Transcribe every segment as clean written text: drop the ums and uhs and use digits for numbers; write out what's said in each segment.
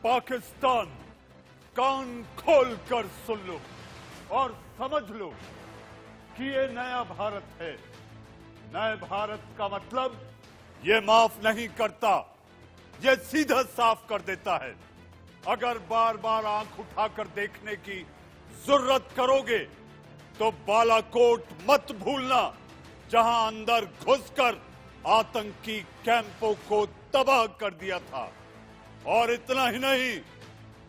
पाकिस्तान, कान खोल कर सुन लो और समझ लो कि ये नया भारत है। नए भारत का मतलब ये माफ नहीं करता, ये सीधा साफ कर देता है। अगर बार बार आंख उठाकर देखने की जरूरत करोगे तो बालाकोट मत भूलना, जहां अंदर घुसकर आतंकी कैंपों को तबाह कर दिया था। और इतना ही नहीं,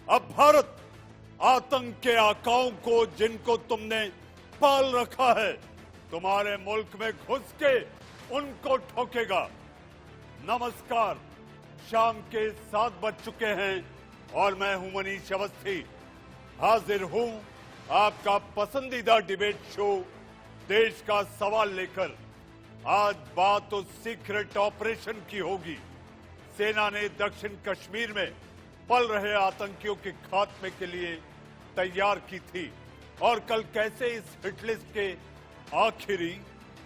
अब भारत आतंक के आकाओं को, जिनको तुमने पाल रखा है, तुम्हारे मुल्क में घुस के उनको ठोकेगा। नमस्कार, शाम के 7 बज चुके हैं और मैं हूं मनीष अवस्थी। हाजिर हूं आपका पसंदीदा डिबेट शो देश का सवाल लेकर। आज बात उस सीक्रेट ऑपरेशन की होगी। सेना ने दक्षिण कश्मीर में पल रहे आतंकियों के खात्मे के लिए तैयार की थी और कल कैसे इस हिटलिस्ट के आखिरी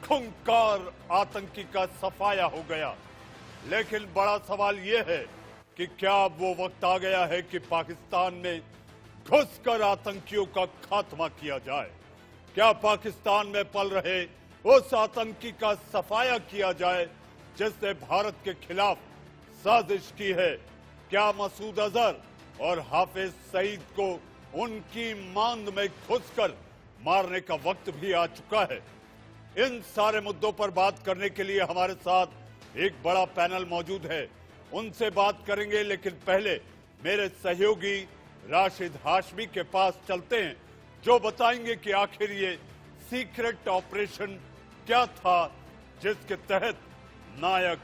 खूंखार आतंकी का सफाया हो गया। लेकिन बड़ा सवाल यह है कि क्या अब वो वक्त आ गया है कि पाकिस्तान में घुसकर आतंकियों का खात्मा किया जाए? क्या पाकिस्तान में पल रहे उस आतंकी का सफाया किया जाए जिसने भारत के खिलाफ साजिश की है? क्या मसूद अजहर और हाफिज सईद को उनकी मांद में घुसकर मारने का वक्त भी आ चुका है? इन सारे मुद्दों पर बात करने के लिए हमारे साथ एक बड़ा पैनल मौजूद है, उनसे बात करेंगे। लेकिन पहले मेरे सहयोगी राशिद हाशमी के पास चलते हैं, जो बताएंगे कि आखिर ये सीक्रेट ऑपरेशन क्या था जिसके तहत नायक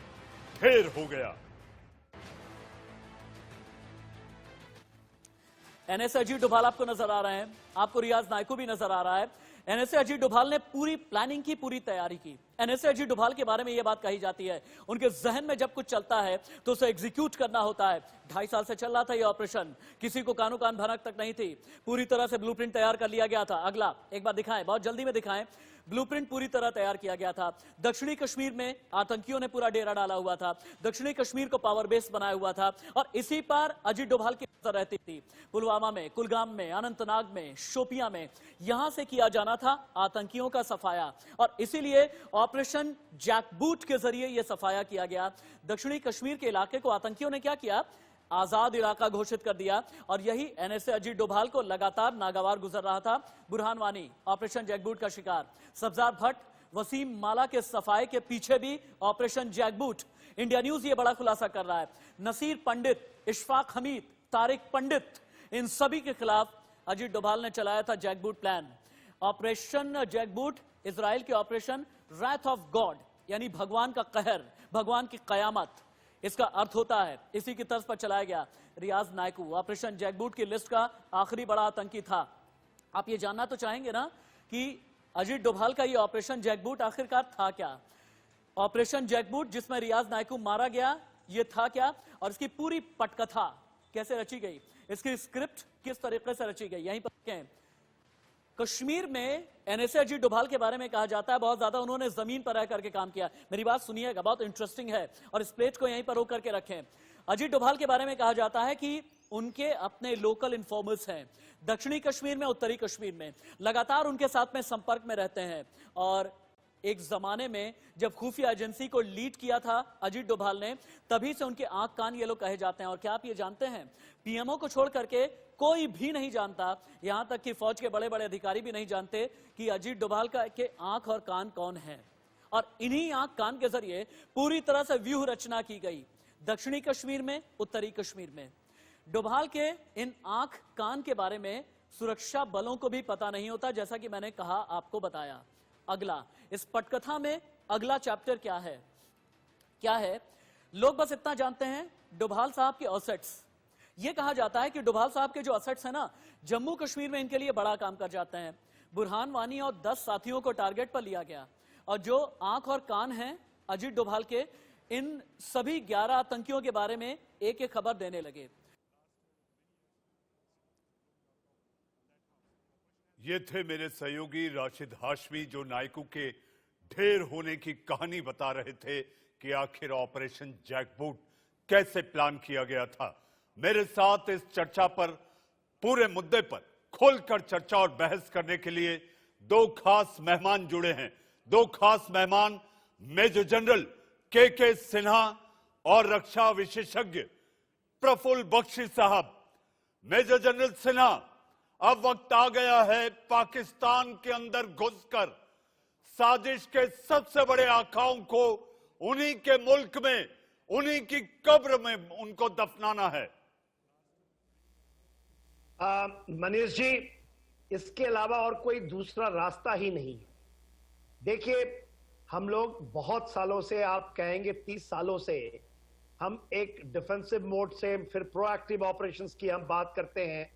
ढेर हो गया। एनएसए अजीत डोभाल आपको नजर आ रहे हैं, आपको रियाज नायकू भी नजर आ रहा है। एनएसए अजीत डोभाल ने पूरी प्लानिंग की, पूरी तैयारी की। एनएसए अजीत डोभाल के बारे में यह बात कही जाती है, उनके जहन में जब कुछ चलता है तो उसे एग्जीक्यूट करना होता है। 2.5 साल से चल रहा था यह ऑपरेशन, किसी को कानो कान भनक तक नहीं थी। पूरी तरह से ब्लूप्रिंट तैयार कर लिया गया था। अगला एक बार दिखाएं, बहुत जल्दी में दिखाएं। ब्लूप्रिंट पूरी तरह तैयार किया गया था। दक्षिणी कश्मीर में आतंकियों ने पूरा डेरा डाला हुआ था, दक्षिणी कश्मीर को पावर बेस बनाया हुआ था और इसी पर अजीत डोभाल की नजर रहती थी। पुलवामा में, कुलगाम में, अनंतनाग में, शोपियां में, यहां से किया जाना था आतंकियों का सफाया। और इसीलिए ऑपरेशन जैकबूट के जरिए यह सफाया किया गया। दक्षिणी कश्मीर के इलाके को आतंकियों ने क्या किया? आजाद इलाका घोषित कर दिया। और यही एनएसए अजीत डोभाल को लगातार नागवार गुजर रहा था। बुरहान वानी ऑपरेशन जैकबूट का शिकार, सब्जार भट्ट, वसीम माला के सफाए के पीछे भी ऑपरेशन जैकबूट। इंडिया न्यूज ये बड़ा खुलासा कर रहा है। नसीर पंडित, इशफाक हमीद, तारिक पंडित, इन सभी के खिलाफ अजीत डोभाल ने चलाया था जैकबूट प्लान। ऑपरेशन जैकबूट इजराइल के ऑपरेशन रैथ ऑफ गॉड, यानी भगवान का कहर, भगवान की कयामत, इसका अर्थ होता है। इसी की तर्ज पर चलाया गया। रियाज नायकू ऑपरेशन जैकबूट की लिस्ट का आखिरी बड़ा आतंकी था। आप ये जानना तो चाहेंगे ना कि अजीत डोभाल का ये ऑपरेशन जैकबूट आखिरकार था क्या? ऑपरेशन जैकबूट जिसमें रियाज नायकू मारा गया, ये था क्या? और इसकी पूरी पटकथा कैसे रची गई, इसकी स्क्रिप्ट किस तरीके से रची गई, यहीं पर देखें। कश्मीर में एनएसए अजीत डोभाल के बारे में कहा जाता है बहुत ज्यादा उन्होंने जमीन पर रह करके काम किया। मेरी बात सुनिएगा, बहुत इंटरेस्टिंग है और इस प्लेट को यहीं पर रोक करके रखें। अजीत डोभाल के बारे में कहा जाता है कि उनके अपने लोकल इन्फॉर्मर्स हैं दक्षिणी कश्मीर में, उत्तरी कश्मीर में, लगातार उनके साथ में संपर्क में रहते हैं। और एक जमाने में जब खुफिया एजेंसी को लीड किया था अजीत डोभाल ने, तभी से उनके आंख कान ये लोग कहे जाते हैं। और क्या आप ये जानते हैं, पीएमओ को छोड़ करके कोई भी नहीं जानता, यहां तक कि फौज के बड़े बड़े अधिकारी भी नहीं जानते कि अजीत डोभाल का के आंख और कान कौन है। और इन्हीं आंख कान के जरिए पूरी तरह से व्यूह रचना की गई दक्षिणी कश्मीर में, उत्तरी कश्मीर में। डोभाल के इन आंख कान के बारे में सुरक्षा बलों को भी पता नहीं होता, जैसा कि मैंने कहा, आपको बताया। अगला इस पटकथा में अगला चैप्टर क्या है? क्या है? लोग बस इतना जानते हैं, डोभाल साहब के असेट्स। यह कहा जाता है कि डोभाल साहब के जो असेट्स हैं ना, जम्मू कश्मीर में इनके लिए बड़ा काम कर जाते हैं। बुरहान वानी और 10 साथियों को टारगेट पर लिया गया और जो आंख और कान हैं अजीत डोभाल के, इन सभी 11 आतंकियों के बारे में एक एक खबर देने लगे। ये थे मेरे सहयोगी राशिद हाशमी, जो नायकू के ढेर होने की कहानी बता रहे थे कि आखिर ऑपरेशन जैकबूट कैसे प्लान किया गया था। मेरे साथ इस चर्चा पर, पूरे मुद्दे पर खोलकर चर्चा और बहस करने के लिए दो खास मेहमान जुड़े हैं। दो खास मेहमान मेजर जनरल के सिन्हा और रक्षा विशेषज्ञ प्रफुल्ल बख्शी साहब। मेजर जनरल सिन्हा, अब वक्त आ गया है पाकिस्तान के अंदर घुसकर साजिश के सबसे बड़े आकाओं को उन्हीं के मुल्क में, उन्हीं की कब्र में उनको दफनाना है। मनीष जी, इसके अलावा और कोई दूसरा रास्ता ही नहीं है। देखिए, हम लोग बहुत सालों से, आप कहेंगे 30 सालों से, हम एक डिफेंसिव मोड से फिर प्रोएक्टिव ऑपरेशंस की हम बात करते हैं,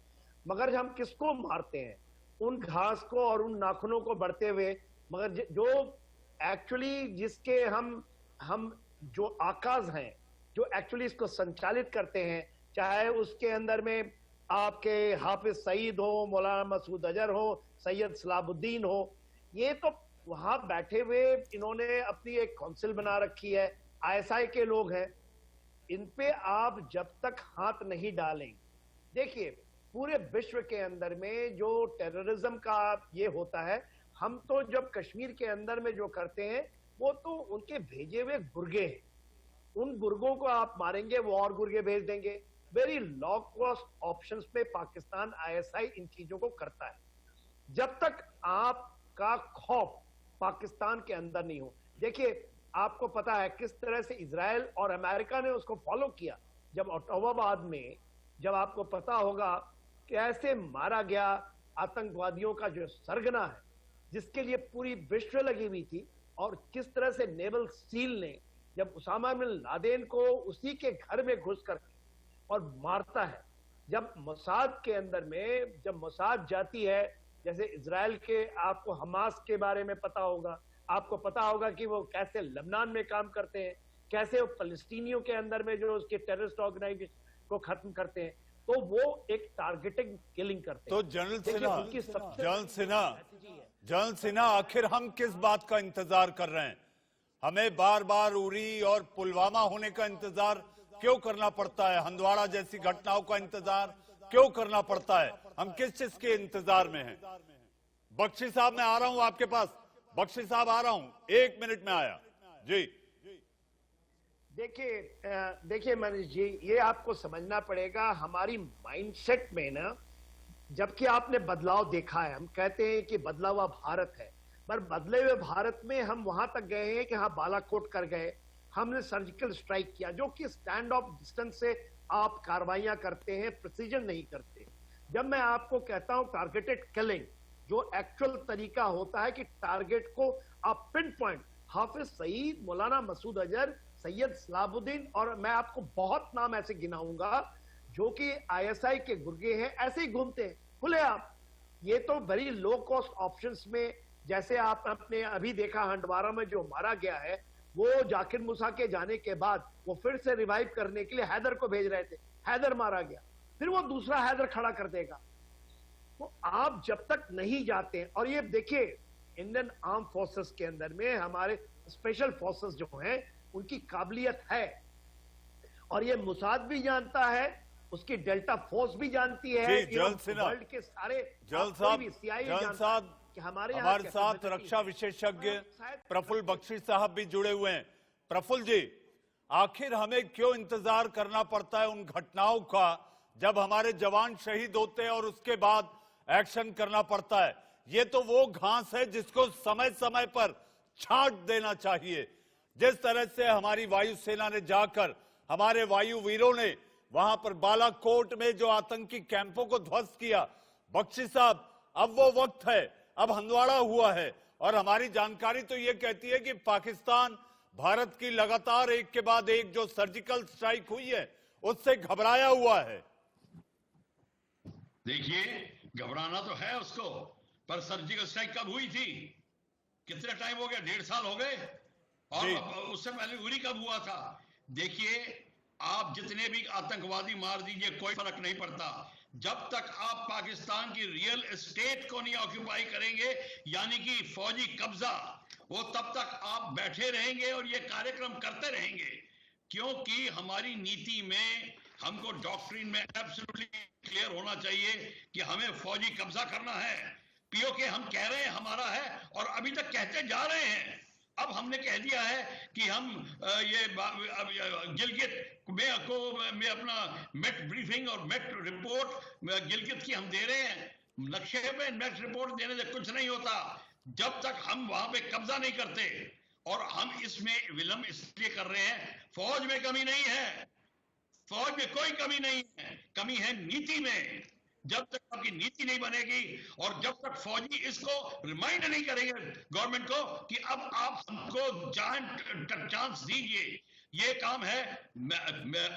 मगर हम किसको मारते हैं? उन घास को और उन नाखूनों को बढ़ते हुए, मगर जो एक्चुअली जिसके हम जो आकाज हैं, जो एक्चुअली इसको संचालित करते हैं, चाहे उसके अंदर में आपके हाफिज सईद हो, मौलाना मसूद अजहर हो, सैयद सलाबुद्दीन हो, ये तो वहां बैठे हुए इन्होंने अपनी एक काउंसिल बना रखी है, आईएसआई के लोग हैं। इन पे आप जब तक हाथ नहीं डालें, देखिए पूरे विश्व के अंदर में जो टेररिज्म का ये होता है, हम तो जब कश्मीर के अंदर में जो करते हैं वो तो उनके भेजे हुए गुर्गे हैं। उन गुर्गों को आप मारेंगे, वो और गुर्गे भेज देंगे। वेरी लो कॉस्ट ऑप्शंस पे पाकिस्तान आईएसआई इन चीजों को करता है। जब तक आपका खौफ पाकिस्तान के अंदर नहीं हो, देखिए आपको पता है किस तरह से इजराइल और अमेरिका ने उसको फॉलो किया। जब ओटावाबाद में, जब आपको पता होगा कैसे मारा गया आतंकवादियों का जो सरगना है, जिसके लिए पूरी विश्व लगी हुई थी, और किस तरह से नेवल सील ने जब उसामा बिन लादेन को उसी के घर में घुसकर और मारता है। जब मोसाद के अंदर में, जब मोसाद जाती है, जैसे इजराइल के, आपको हमास के बारे में पता होगा, आपको पता होगा कि वो कैसे लबनान में काम करते हैं, कैसे वो फलस्तीनियों के अंदर में जो उसके टेररिस्ट ऑर्गेनाइजेशन को खत्म करते हैं, तो वो एक टारगेटिंग किलिंग करते हैं। तो जनरल सिन्हा, आखिर हम किस बात का इंतजार कर रहे हैं? हमें बार बार उरी और पुलवामा होने का इंतजार क्यों करना पड़ता है? हंदवाड़ा जैसी घटनाओं का इंतजार क्यों करना पड़ता है? हम किस चीज के इंतजार में हैं? बख्शी साहब, मैं आ रहा हूं आपके पास। बख्शी साहब, आ रहा हूं, 1 मिनट में आया जी। देखिए मनीष जी, ये आपको समझना पड़ेगा हमारी माइंडसेट में ना, जबकि आपने बदलाव देखा है। हम कहते हैं कि बदला हुआ भारत है, पर बदले हुए भारत में हम वहां तक गए हैं कि हाँ, बालाकोट कर गए, हमने सर्जिकल स्ट्राइक किया, जो कि स्टैंड ऑफ डिस्टेंस से आप कार्रवाइयां करते हैं, प्रिसीजन नहीं करते। जब मैं आपको कहता हूं टारगेटेड किलिंग, जो एक्चुअल तरीका होता है कि टारगेट को आप पिन पॉइंट, हाफिज सईद, मौलाना मसूद अजहर, सैयद सलाबुद्दीन, और मैं आपको बहुत नाम ऐसे गिनाऊंगा जो कि आईएसआई के गुर्गे हैं, ऐसे ही घूमते हैं खुले आप। ये तो वेरी लो कॉस्ट ऑप्शंस में, जैसे आपने अभी देखा हंडवारा में जो मारा गया है, वो जाकिर मूसा के जाने के बाद वो फिर से रिवाइव करने के लिए हैदर को भेज रहे थे, हैदर मारा गया, फिर वो दूसरा हैदर खड़ा कर देगा। तो आप जब तक नहीं जाते, और ये देखिए इंडियन आर्म फोर्सेस के अंदर में हमारे स्पेशल फोर्सेस जो हैं, उनकी काबिलियत है, और ये मुसाद भी जानता है, उसकी डेल्टा फोर्स भी जानती है, वर्ल्ड के सारे कि हमारे साथ रक्षा विशेषज्ञ प्रफुल्ल बख्शी साहब भी जुड़े हुए हैं। प्रफुल्ल जी, आखिर हमें क्यों इंतजार करना पड़ता है उन घटनाओं का, जब हमारे जवान शहीद होते हैं और उसके बाद एक्शन करना पड़ता है? ये तो वो घास है जिसको समय समय पर छांट देना चाहिए। जिस तरह से हमारी वायुसेना ने जाकर, हमारे वायु वीरों ने वहां पर बालाकोट में जो आतंकी कैंपों को ध्वस्त किया, बख्शी साहब, अब वो वक्त है, अब हंदवाड़ा हुआ है, और हमारी जानकारी तो ये कहती है कि पाकिस्तान भारत की लगातार एक के बाद एक जो सर्जिकल स्ट्राइक हुई है, उससे घबराया हुआ है। देखिए, घबराना तो है उसको, पर सर्जिकल स्ट्राइक कब हुई थी? कितने टाइम हो गया? 1.5 साल हो गए। और उससे पहले उरी कब हुआ था? देखिए, आप जितने भी आतंकवादी मार दीजिए, कोई फर्क नहीं पड़ता, जब तक आप पाकिस्तान की रियल एस्टेट को नहीं ऑक्यूपाई करेंगे, यानी कि फौजी कब्जा, वो तब तक आप बैठे रहेंगे और ये कार्यक्रम करते रहेंगे, क्योंकि हमारी नीति में हमको डॉक्ट्रिन में एब्सोल्युटली क्लियर होना चाहिए कि हमें फौजी कब्जा करना है। पीओके हम कह रहे हैं हमारा है और अभी तक कहते जा रहे हैं। अब हमने कह दिया है कि हम गिलगित में अपना मेट ब्रीफिंग और मेट रिपोर्ट गिलगित की हम दे रहे हैं। नक्शे पे मेट रिपोर्ट देने से कुछ नहीं होता जब तक हम वहां पे कब्जा नहीं करते। और हम इसमें विलंब इसलिए कर रहे हैं, फौज में कमी नहीं है, फौज में कोई कमी नहीं है, कमी है नीति में। जब तक आपकी नीति नहीं बनेगी और जब तक फौजी इसको रिमाइंड नहीं करेंगे गवर्नमेंट को कि अब आप हमको चांस दीजिए। ये काम है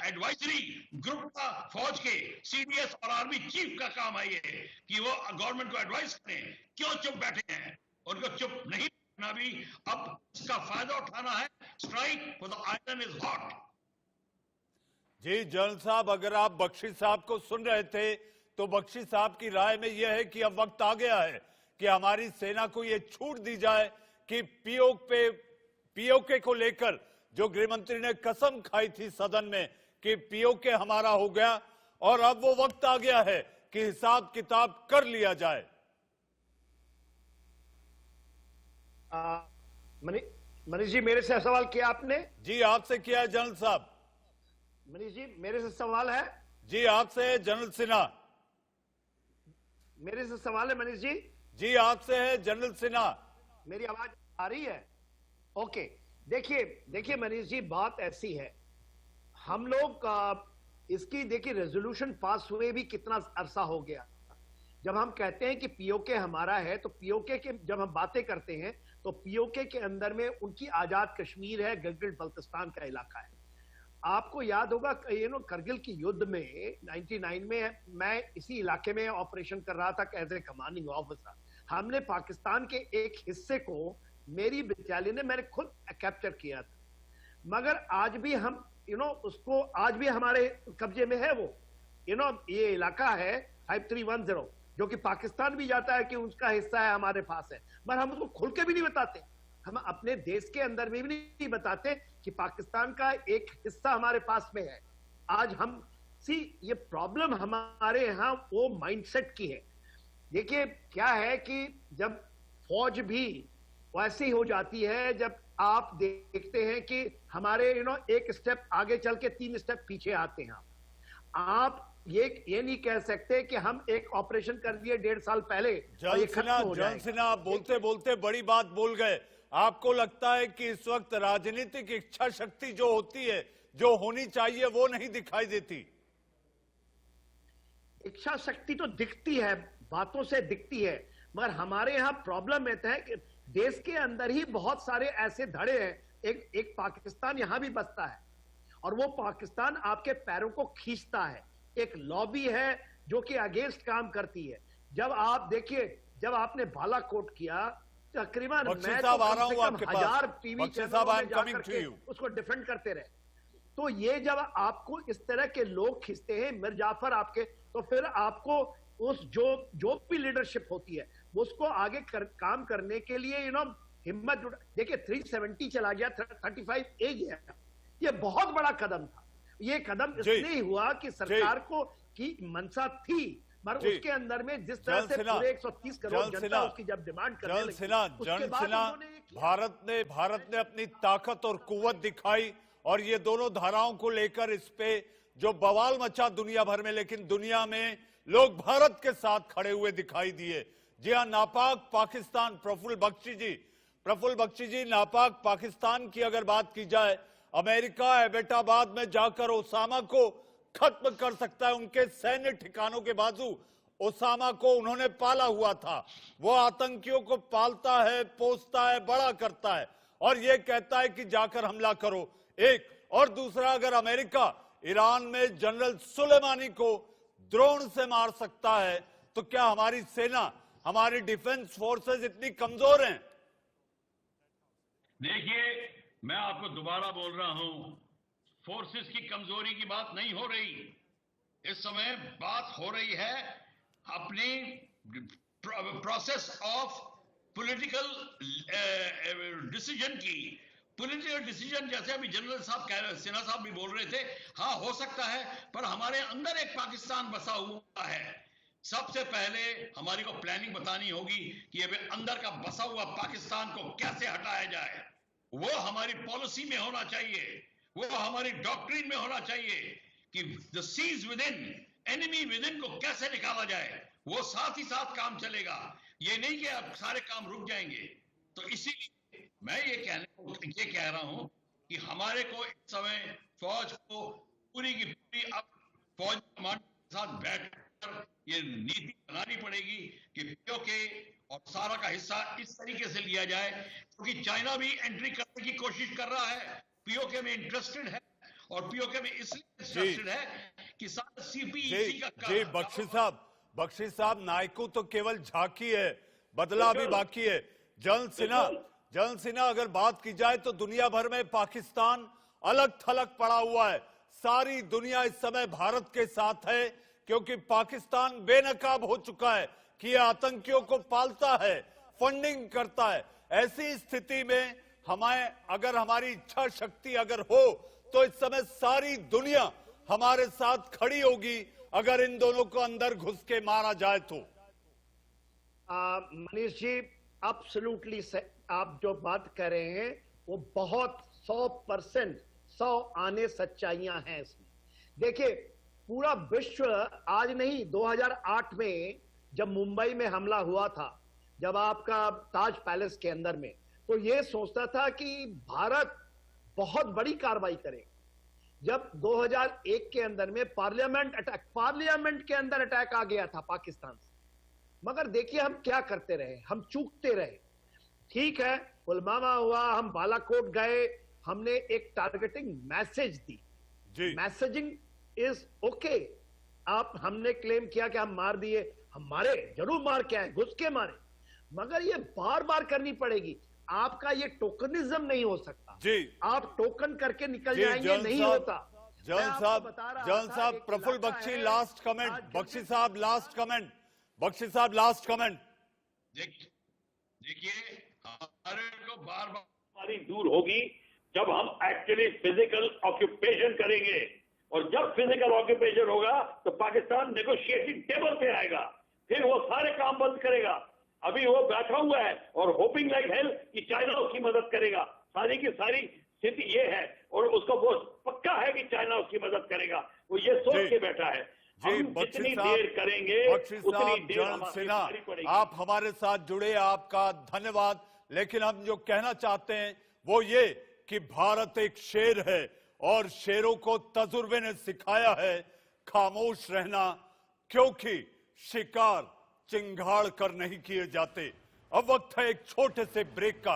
एडवाइजरी ग्रुप का, फौज के सीडीएस और आर्मी चीफ का काम है ये कि वो गवर्नमेंट को एडवाइस करें। क्यों चुप बैठे हैं? उनको चुप नहीं बैठना भी अब इसका फायदा उठाना है। Strike for the iron is hot. जी जनरल साहब, अगर आप बख्शी साहब को सुन रहे थे तो बख्शी साहब की राय में यह है कि अब वक्त आ गया है कि हमारी सेना को यह छूट दी जाए कि पीओके को लेकर जो गृह मंत्री ने कसम खाई थी सदन में कि पीओके हमारा हो गया और अब वो वक्त आ गया है कि हिसाब किताब कर लिया जाए। मनीष जी, मेरे से सवाल किया आपने? जी आपसे किया है जनरल साहब। मनीष जी, मेरे से सवाल है? जी आपसे है जनरल सिन्हा। मेरे से सवाल है मनीष जी? जी आपसे है जनरल सिन्हा। मेरी आवाज आ रही है? ओके, देखिए मनीष जी, बात ऐसी है, हम लोग इसकी देखिए रेजोल्यूशन पास हुए भी कितना अरसा हो गया। जब हम कहते हैं कि पीओके हमारा है तो पीओके के जब हम बातें करते हैं तो पीओके के अंदर में उनकी आजाद कश्मीर है, गिलगित बल्तिस्तान का इलाका है। आपको याद होगा करगिल की युद्ध में 99 में मैं इसी इलाके में ऑपरेशन कर रहा था एज ए कमांडिंग ऑफिसर। हमने पाकिस्तान के एक हिस्से को मेरी बटालियन ने मैंने खुद कैप्चर किया था, मगर आज भी हम उसको आज भी हमारे कब्जे में है। वो ये इलाका है 5310 जो कि पाकिस्तान भी जाता है कि उसका हिस्सा है, हमारे पास है, मगर हम उसको खुल के भी नहीं बताते। हम अपने देश के अंदर में भी नहीं बताते कि पाकिस्तान का एक हिस्सा हमारे पास में है। आज हम ये प्रॉब्लम हमारे यहां वो माइंडसेट की है। देखिए क्या है कि जब फौज भी वैसी हो जाती है, जब आप देखते हैं कि हमारे एक स्टेप आगे चल के 3 स्टेप पीछे आते हैं। आप ये नहीं कह सकते कि हम एक ऑपरेशन कर दिए 1.5 साल पहले। जनरल सिन्हा, आप बोलते बोलते बड़ी बात बोल गए। आपको लगता है कि इस वक्त राजनीतिक इच्छा शक्ति जो होती है, जो होनी चाहिए, वो नहीं दिखाई देती? इच्छा शक्ति तो दिखती है, बातों से दिखती है, मगर हमारे यहाँ प्रॉब्लम ये है कि देश के अंदर ही बहुत सारे ऐसे धड़े हैं। एक पाकिस्तान यहां भी बसता है और वो पाकिस्तान आपके पैरों को खींचता है। एक लॉबी है जो कि अगेंस्ट काम करती है। जब आप देखिए, जब आपने बालाकोट किया, तकरीबन मैं तो कम से कम 1000 टीवी चैनलों में जाकर के उसको डिफेंड करते रहे। तो ये जब आपको इस तरह के लोग खींचते हैं, मिर जाफर आपके, तो फिर आपको उस जो भी लीडरशिप होती है उसको आगे काम करने के लिए हिम्मत। देखिए 370 चला गया, 35 ए गया, ये बहुत बड़ा कदम था। ये कदम इसलिए हुआ कि सरकार को की मंशा थी, मगर उसके अंदर में जिस तरह से पूरे 130 करोड़ जनता उसकी जब डिमांड करने लगी, उसके बाद भारत ने अपनी ताकत और कुव्वत दिखाई और ये दोनों धाराओं को लेकर इस पे जो बवाल मचा दुनिया भर में, लेकिन दुनिया में लोग भारत के साथ खड़े हुए दिखाई दिए। जी हाँ, नापाक पाकिस्तान, प्रफुल्ल बख्शी जी, नापाक पाकिस्तान की अगर बात की जाए, अमेरिका एबेटाबाद में जाकर ओसामा को खत्म कर सकता है। उनके सैन्य ठिकानों के बाजू ओसामा को उन्होंने पाला हुआ था। वो आतंकियों को पालता है, पोसता है, बड़ा करता है और ये कहता है कि जाकर हमला करो। एक और दूसरा, अगर अमेरिका ईरान में जनरल सुलेमानी को ड्रोन से मार सकता है तो क्या हमारी सेना, हमारी डिफेंस फोर्सेस इतनी कमजोर हैं? देखिए, मैं आपको दोबारा बोल रहा हूं, फोर्सेस की कमजोरी की बात नहीं हो रही। इस समय बात हो रही है अपनी प्रोसेस ऑफ पॉलिटिकल डिसीजन की। पॉलिटिकल डिसीजन, जैसे अभी जनरल साहब कह रहे, सिन्हा साहब भी बोल रहे थे, हाँ हो सकता है, पर हमारे अंदर एक पाकिस्तान बसा हुआ है। सबसे पहले हमारी को प्लानिंग बतानी होगी कि ये अंदर का बसा हुआ पाकिस्तान को कैसे हटाया जाए। वो हमारी पॉलिसी में होना चाहिए, वो हमारी डॉक्ट्रिन में होना चाहिए कि the seas within, enemy within को कैसे निकाला जाए। वो साथ ही साथ काम चलेगा, ये नहीं कि अब सारे काम रुक जाएंगे। तो इसीलिए मैं ये कह रहा हूं कि हमारे को इस समय फौज को पूरी की पूरी अब फौज कमांडर के साथ बैठकर ये नीति बनानी पड़ेगी कि पीओके और सारा का हिस्सा इस तरीके से लिया जाए, क्योंकि चाइना भी एंट्री करने की कोशिश कर रहा है, पीओके में इंटरेस्टेड है, और पीओके में इसलिए इंटरेस्टेड है कि सारा सीपीईसी का जी बख्शी साहब, नायकू तो केवल झांकी है, बदला भी बाकी है। जनरल सिन्हा, अगर बात की जाए तो दुनिया भर में पाकिस्तान अलग थलग पड़ा हुआ है। सारी दुनिया इस समय भारत के साथ है, क्योंकि पाकिस्तान बेनकाब हो चुका है कि यह आतंकियों को पालता है, फंडिंग करता है। ऐसी स्थिति में हमें, अगर हमारी इच्छा शक्ति अगर हो, तो इस समय सारी दुनिया हमारे साथ खड़ी होगी अगर इन दोनों को अंदर घुस के मारा जाए तो। मनीष जी, एब्सोल्युटली आप जो बात कर रहे हैं वो बहुत 100% 100 आने सच्चाइयां हैं इसमें। देखिए, पूरा विश्व आज नहीं, 2008 में जब मुंबई में हमला हुआ था, जब आपका ताज पैलेस के अंदर में, तो ये सोचता था कि भारत बहुत बड़ी कार्रवाई करेगा। जब 2001 के अंदर में पार्लियामेंट के अंदर अटैक आ गया था पाकिस्तान से, मगर देखिए हम क्या करते रहे, हम चूकते रहे। ठीक है, पुलवामा हुआ, हम बालाकोट गए, हमने एक targeting message the, messaging is okay. आप, हमने क्लेम किया कि हम मार दिए, हम मारे, जरूर मार के आए, घुस के मारे, मगर ये बार बार करनी पड़ेगी। आपका ये टोकनिज्म नहीं हो सकता जी, आप टोकन करके निकल जाएंगे, नहीं होता। जन साहब, प्रफुल्ल बख्शी लास्ट कमेंट, बख्शी साहब लास्ट कमेंट। देखिए, हमारे को बार बार हमारी दूर होगी जब हम एक्चुअली फिजिकल ऑक्यूपेशन करेंगे, और जब फिजिकल ऑक्यूपेशन होगा तो पाकिस्तान नेगोशिएटिंग टेबल पे आएगा, फिर वो सारे काम बंद करेगा। अभी वो बैठा हुआ है और होपिंग लाइक हेल कि चाइना उसकी मदद करेगा। सारी की सारी स्थिति ये है, और उसको वो पक्का है कि चाइना उसकी मदद करेगा, वो ये सोच के बैठा है। हम जितनी देर करेंगे उतनी देर हमारी पड़ेगी। आप हमारे साथ जुड़े, आपका धन्यवाद। लेकिन हम जो कहना चाहते हैं वो ये कि भारत एक शेर है, और शेरों को तजुर्बे ने सिखाया है खामोश रहना, क्योंकि शिकार चिंगाड़ कर नहीं किए जाते। अब वक्त है एक छोटे से ब्रेक का।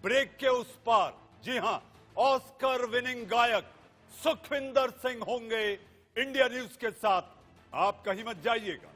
ब्रेक के उस पार, जी हां, ऑस्कर विनिंग गायक सुखविंदर सिंह होंगे इंडिया न्यूज के साथ। आप कहीं मत जाइएगा।